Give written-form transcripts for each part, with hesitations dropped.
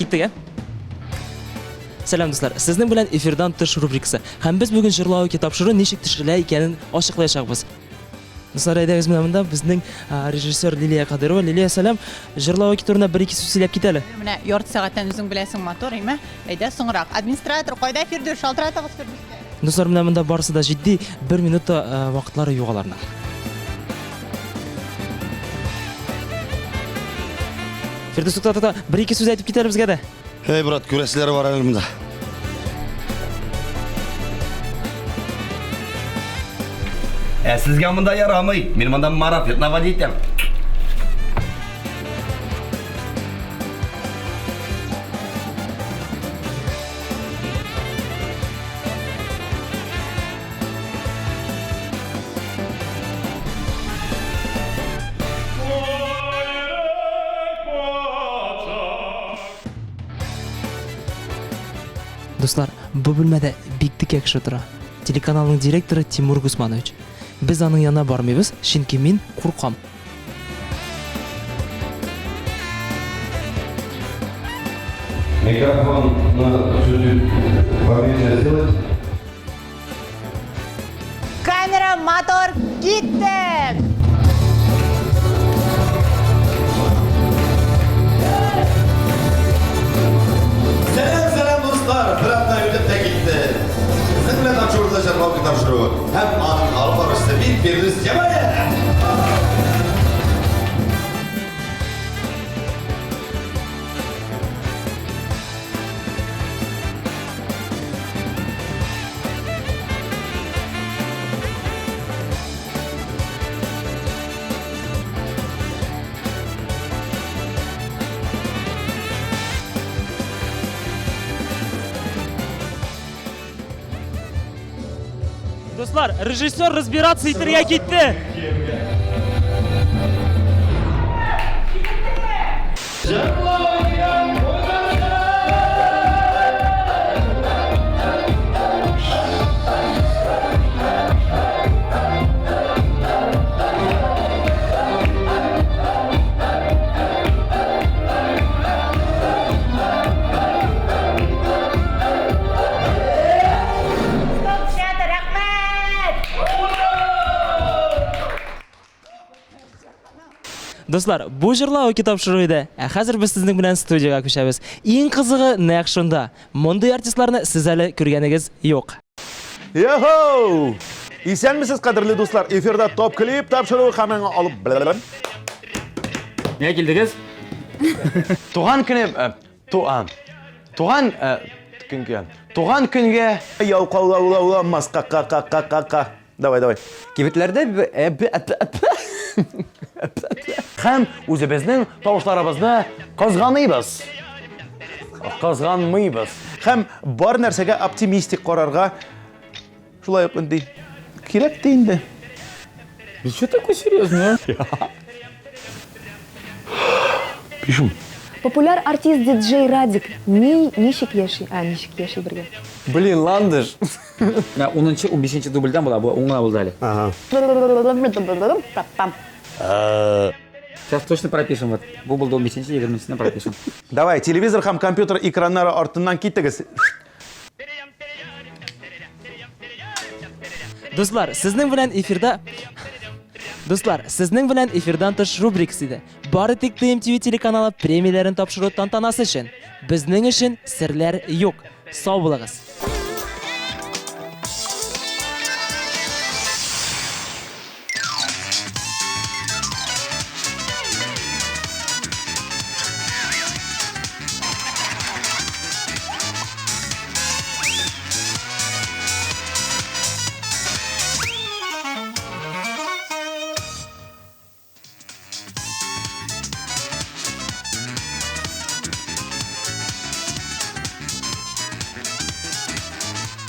киттік, Сәлем достар, сіздің білән эфирдан тыш рубрикасы. Һәм біз бүгін жырлау тапшыру ничек төшерелә икәнен ачыклаячакбыз. Достар, әйдәгез менә монда безнең режиссер Лилия Кадырова. Лилия, сәлем. Жырлау турында бер-ике сүз сөйләп кит әле. Менә ярты сәгатьтән үзең беләсең мотор, име? Әйдә, соңрак. Администратор кайда Фирдүс? Шалтыратыгыз Фирдүскә. Достар, менә монда барысы да җитди 1 минутта вакытлары юк аларның. Фирдүс, туктата, бер-ике сүз әйтеп китәр безгә дә. Hey брат, күрәселәре бар әлемдә. Sizga bunda yaramay. Men bundan marafet navad etem. Достар, bu бүлмәдә бик тик кеше тора. Телеканалның директоры Тимур Гусманович. Biz аның янына бармыйбыз, чөнки мин куркам. Микрофон чуть-чуть поменьше сделать. Камера, мотор, киттек! Selam dostlar, birazdan ödep de gitti. Sizin bilen açıyoruz da şarkı kitapşırı. Hem anın alıp arası bir biriniz cemaya. Достар, режиссер разбираться итәргә китте. Достар, бу жырлау тапшыру иде. Хәзер без сезнең белән студиягә күчәбез. Иң кызыгы нәкъ шунда. Мондый артистларны сез әле күргәнегез юк. Йохо! Исәнмесез, кадерле дуслар? Эфирда топ клип тапшыру һәммәң алып беләм. Нигә килдегез? Туган көне, туган көнгә Яу каулауламас ка. Давай. кибетләрдә һәм үзебезнең тавышларыбызны кызганыйбыз. Һәм бар нәрсәгә оптимистик карарга шулай ук инде кирәк тә инде. Что такое серьезно? Популяр артист диджей Радик ничек яши бергә. Блин, ландыш. 10-15 дубльдән була, бу уңга булды әле. Сейчас точно пропишем. Вот. Бу булды 15-нче, 20-нче пропишем. Давай, телевизор һәм компьютер экраннары артыннан китегез. Достар, сезнең белән эфирдан тыш рубрикасы иде. Бары тик TMTV телеканалы премияләрен тапшыру тантанасы өчен. Безнең өчен серләр юк. Сау булыгыз.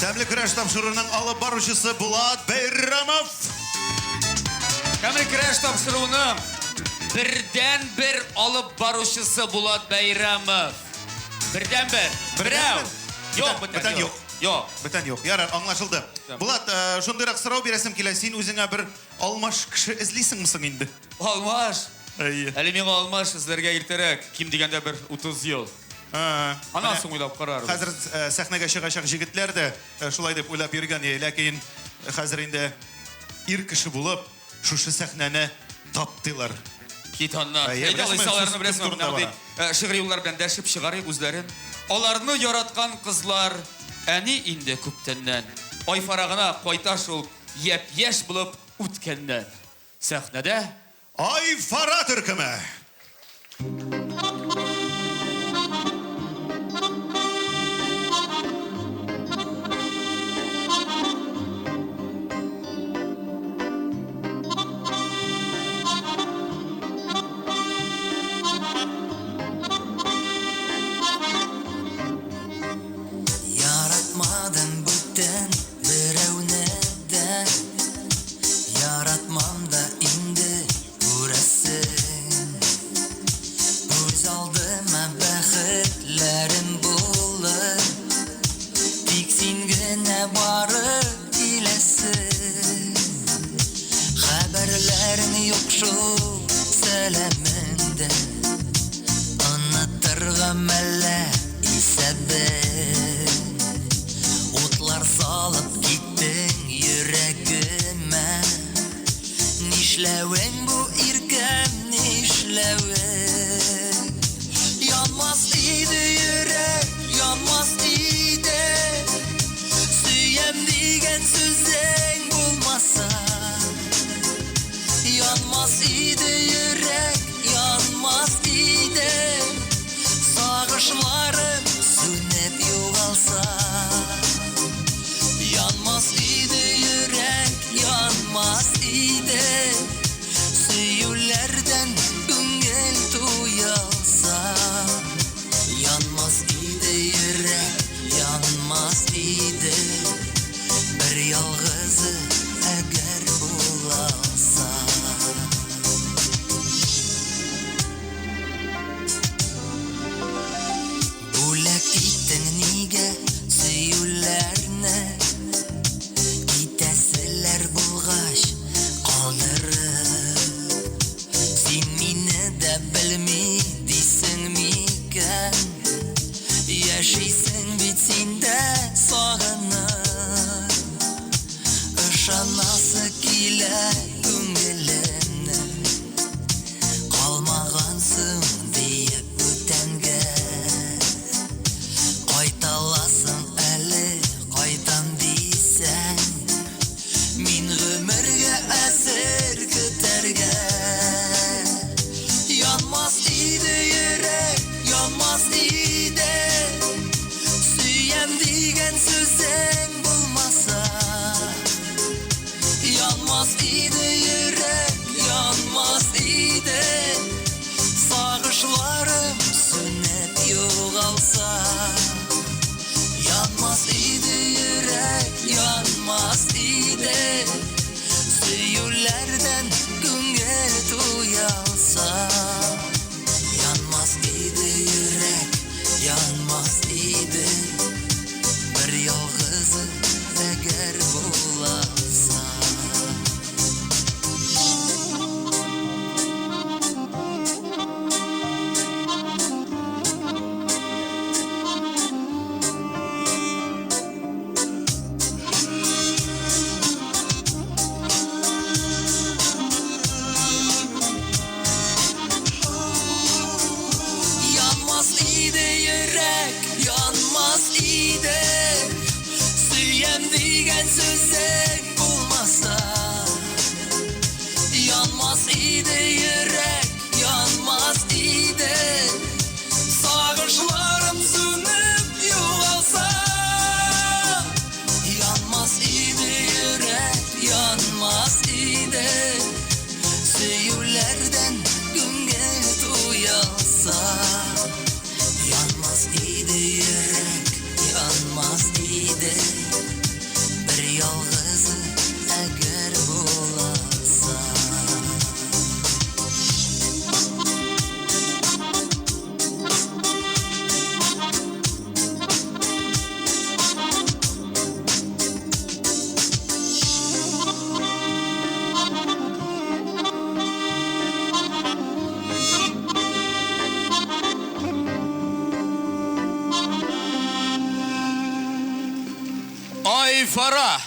Тәмле көрәш тапшыруының алып баручысы Булат Бәйрәмов. Тәмле көрәш тапшыруының бірден-бір алып баручысы Булат Бәйрәмов. Бірден-бір. Бірәу. Yok, Бітен yok. Yok. Бітен yok. Ярар, аңлашылды. Булат, шундайрак сорау бирәсем килә. Син үзеңә бер алмаш кеше эзлисеңме инде? Алмаш. Әйе. Әле миңа алмаш эзләргә иртәрәк. Ким дигәндә бер 30 ел. Анасын уйлап карар. Хәзер сәхнәгә чыгачак җегетләр дә шулай дип уйлап йөргән, ләкин хәзер инде ир кеше булып шушы сәхнәне таптылар. Китаннар. Әйе, Әйдә, беләсеңме, алайсаларны сүз беләсеңме, турында монда шигъри юллар белән дәшеп чыгарыйк үзләрен. Аларны яраткан кызлар әни инде күптәннән. Айфарагына кайта шул япь-яшь булып үткәннән. Сәхнәдә Айфара төркеме. Yaratmadım бүтән берәүне дә, яратмам да инде күрәсең. Үз алдыма бәхетләрем булыр, тик син генә барып киләсең. Хәбәрләрең юк шул сәламеңдә, онытырга мәллә исәбен. Утлар салып киттең йөрәгемә, нишләвең бу иркәм, нишләвең? Янмас иде йөрәк, янмас иде, сөям дигән сүзең булмаса. Янмас иде йөрәк, янмас иде, сагышларым сүнеп югалса. Yanmaz idi yürek, yanmaz idi, söyürlerden güngel tuyalsa. Yanmaz idi yürek, yanmaz idi, bir yalgızı eğer bulalsa. Bulak itten nige söyürlerine, Итәселәр булгач калдырып, син мине дә белми дисең микән? Яшисең бит син дә сагынып, ышанасы килә күңелемнең, калмагансың диеп бүтәнгә. Кайталасың әле, кайтам дисәң, Min ömürge esir küterge. Yanmaz idi yürek, yanmaz idi, süyem digen sözün bulmasa. Yanmaz idi yürek, yanmaz idi, sağışlarım sünnet yoğalsa. Yanmaz idi yürek, yanmaz idi, söyürlerden güngel tuyalsa. Yanmaz idi yürek, yanmaz idi, bir yalgızı eğer bulalsa. Yanmaz idi yürek, yanmaz idi, süyem digen sözün bulmasa. Yanmaz idi yürek, yanmaz idi, sağışlarım sönüp yoğalsa. Yanmaz idi yürek, yanmaz idi, söyürlerden güngel tuyalsa. Yanmaz idi yürek, yanmaz idi, bir yalgızı eğer bulalsa. Айфара.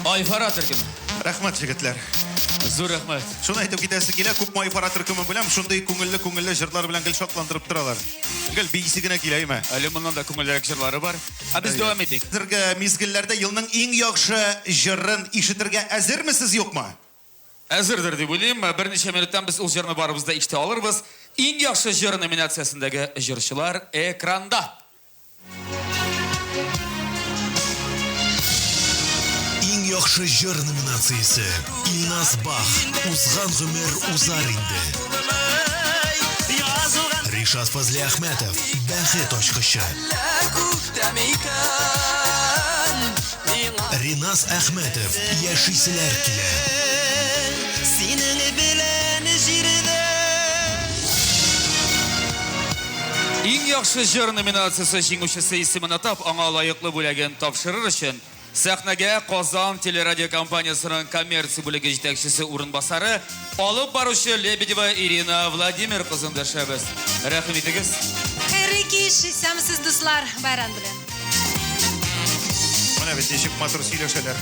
Айфара төркем. Рәхмәт, җегетләр. Зур рәхмәт. Шуны әйтеп китәсе килә, күп майфара төркеме белән шундый күңелле җырлар белән гел шатландырып торалар. Гел бийси генә килә име? Әле моннан да күңеллерәк җырлары бар. Без дәвам итик. Хәзерге мизгелләрдә елның иң яхшы җырын ишетергә әзермесез, юкмы? Әзердер дип уйлыйм. Берничә минуттан без ул җырны барыбыз да ишетә алырбыз. Иң яхшы җыр номинациясендәге җырчылар экранда. Иң яхшы җыр номинациясе Илназ Бах «Узган гомер узар инде». Ришат Фазли Әхмәтов «Бәхет ачкычы». Ринас Әхмәтов «Яшиселәр килә». Иң яхшы җыр номинациясе җиңүчесе исемен атап, аңа лаеклы бүләген тапшырыр өчен сәхнәгә Казан телерадиокомпаниясының коммерция бүлеге җитәкчесе урынбасары, алып баручы Лебедева Ирина Владимир кызын дәшәбез. Рәхим итегез. Хәйрли кич, исәмсез дуслар, байрам белән. Менә бит ничек матур сөйләшәләр.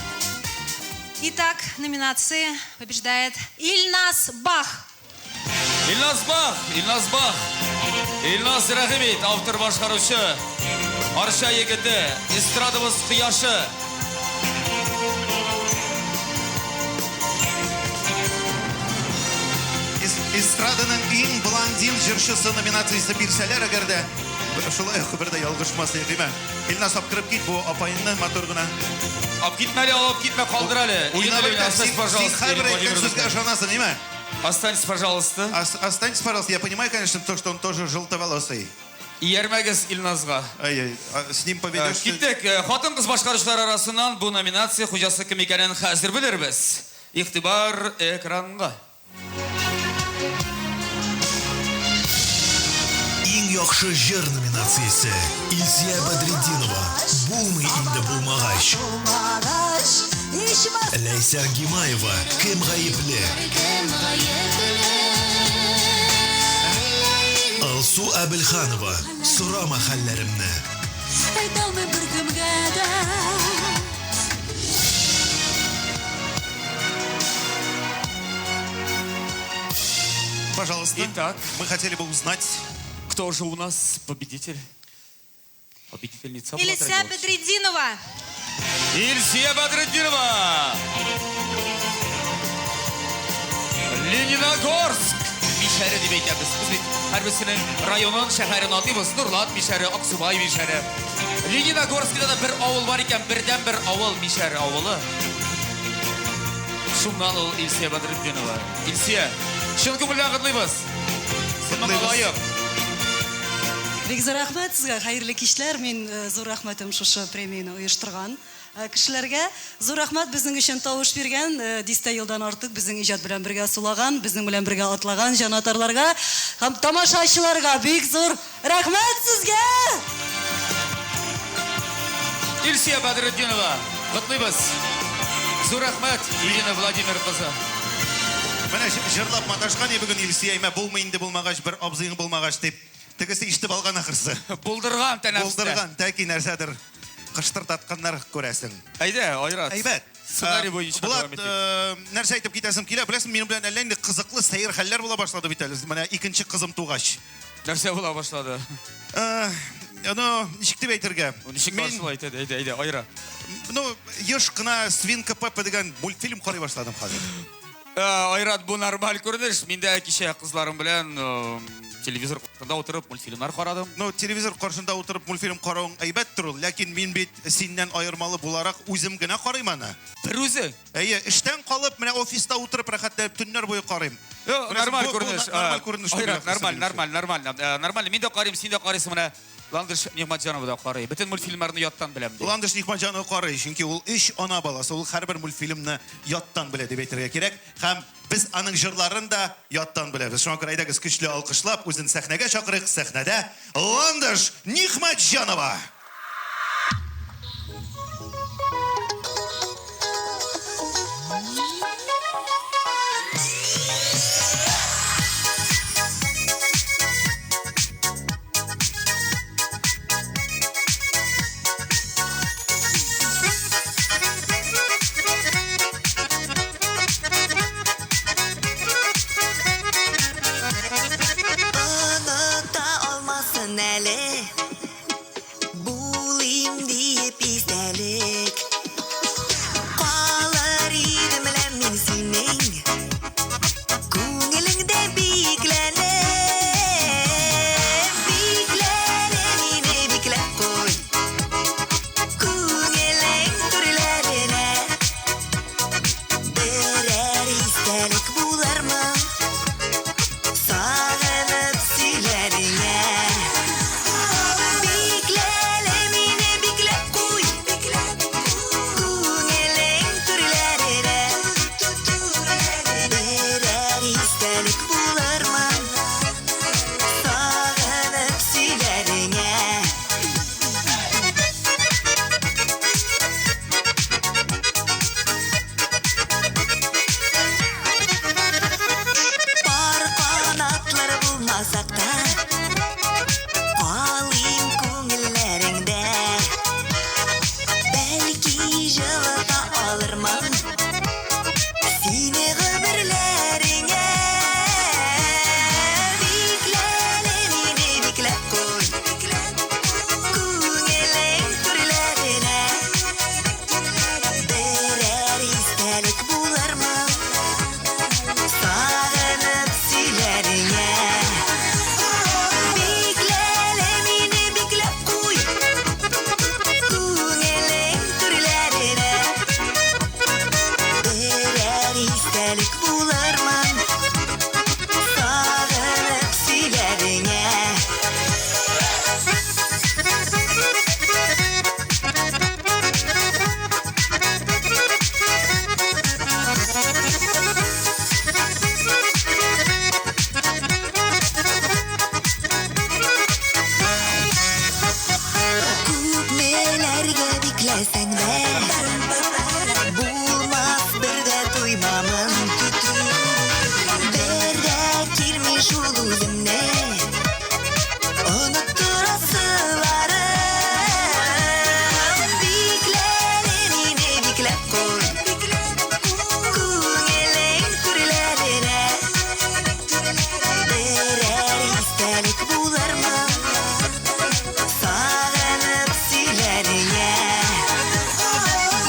Итак, номинация побеждает Ильназ Бах. Илназ Бах, Илназ Бах. Илназ Рәхимит, автор башкаручы. Арша егете, эстрадабыз кояшы. Эстраданың иң блондин җырчысы номинациясе бирсәләр, әгәр дә шулай хәбәрдә ялгышмас име. Илназ апкырып кит, бу апайынны матур гына. Ап китмәле, алып китмә, калдыр әле. Син һәрбер әйткән сүзгә ышанасың, ниме? Останьтесь, пожалуйста. Останьтесь, пожалуйста. Я понимаю, конечно, то, что он тоже желтоволосый. Иярмәгез Илназга. Ай-ай, с ним поведешь... Киттек, хатын-кыз башкаручылар арасыннан бу номинация хуҗасы кем икәнен хәзер белербез. Игътибар экранга. Иң яхшы җыр номинациясе Илсия Бадретдинова «Булмый инде булмагач». Ләйсәр Гимаева «Кем гаепле». Алсу Әбелханова «Сорама хәлләремне». Пожалуйста. Итак, мы хотели бы узнать, кто же у нас победитель? Победительница. Илсия Бадретдинова. Илсия Бадретдинова. Лениногорск. Мишәре дип әйтәбез. Без бит һәрберсенең районын, шәһәрен атыйбыз. Нурлат Мишәре, Аксубай Мишәре. Лениногорскта да бер авыл бар икән, бердән-бер авыл Мишәре авылы. Шуннан ул Илсия Бадретдинова. Илсия, чын күңелдән котлыйбыз. Сиңа лаек. Бик зур рәхмәт сезгә, хәерле кичләр. Мин зур рәхмәтем шушы премияны оештырган кешеләргә. Зур рәхмәт безнең өчен тавыш биргән, 10 елдан артык безнең иҗат белән бергә сулаган, безнең белән бергә атлаган җанатарларга һәм тамашачыларга бик зур рәхмәт сезгә. Илсия Бадретдинова, котлыйбыз. Зур рәхмәт, Ирина Владимир кызы. Менә җырлап маташкан бүген Илсия, булмый инде булмагач, бер абзыйың булмагач дип. Тегесе ишетеп алган ахырсы. Булдырган тәнәфестә. Булдырган, тәки нәрсәдер кыштырдатканнар күрәсең. Әйдә, Айрат. Әйбәт. Сценарий буенча Булат, нәрсә әйтеп китәсем килә. Беләсең, минем белән әллә инде кызыклы сәер хәлләр була башлады бит әле. Менә икенче кызым тугач. Нәрсә була башлады? Ничек дип әйтергә? Ничек башлый әйтә, әйдә, Айра. Еш кына Свинка Пеппа дигән мультфильм карый башладым хәзер. Айрат, бу нормаль күренеш. Мин дә кичә кызларым белән телевизор каршында утырып мультфильмнар карадым. Телевизор каршында утырып мультфильм карауың әйбәттер ул, ләкин мин бит синнән аермалы буларак үзем генә карыйм аны. Бер үзе? Әйе, эштән калып, менә офиста утырып рәхәтләнеп төннәр буе карыйм. Нормаль күренеш. Нормаль күренеш. Айрат, нормаль. Мин дә карыйм, син дә карыйсың менә. Ландыш Нигъмәтҗанова да карый. Бөтен мультфильмнарны яттан беләм ди. Ландыш Нигъмәтҗанова карый, чөнки ул 3 ана баласы, ул һәрбер мультфильмны яттан белә дип әйтергә кирәк. Һәм без аның җырларын да яттан беләбез. Шуңа күрә әйдәгез көчле алкышлап үзен сәхнәгә чакырыйк. Сәхнәдә Ландыш Нигъмәтҗанова. алырман Сине гөмерләреңә Бикләле мине бикләп куй Күңелең түрләренә Берәр истәлек булырмын Сагынып сөйләреңә Бикләле мине бикләп куй Күңелең түрләренә Берәр истәлек булырмын Сагынып сөйләреңә Күпмеләргә бикләсәң дә Булмас бер дә туймамын Бер дә килми шул үземне Оныттырасыларым Бикләле мине бикләп куй Күңелең түрләренә Берәр истәлек булырмын Сагынып сөйләреңә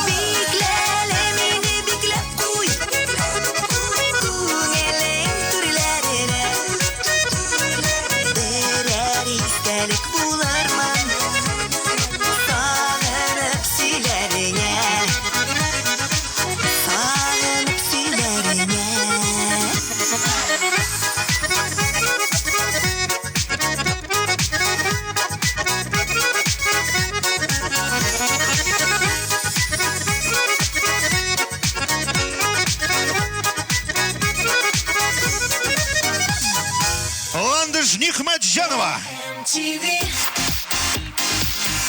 Бикләле мине бикләп куй Күңелең түрләренә Берәр истәлек булырмын Сагынып сөйләреңә Сагынып сөйләреңә Ландыш Нихматжанова. MTV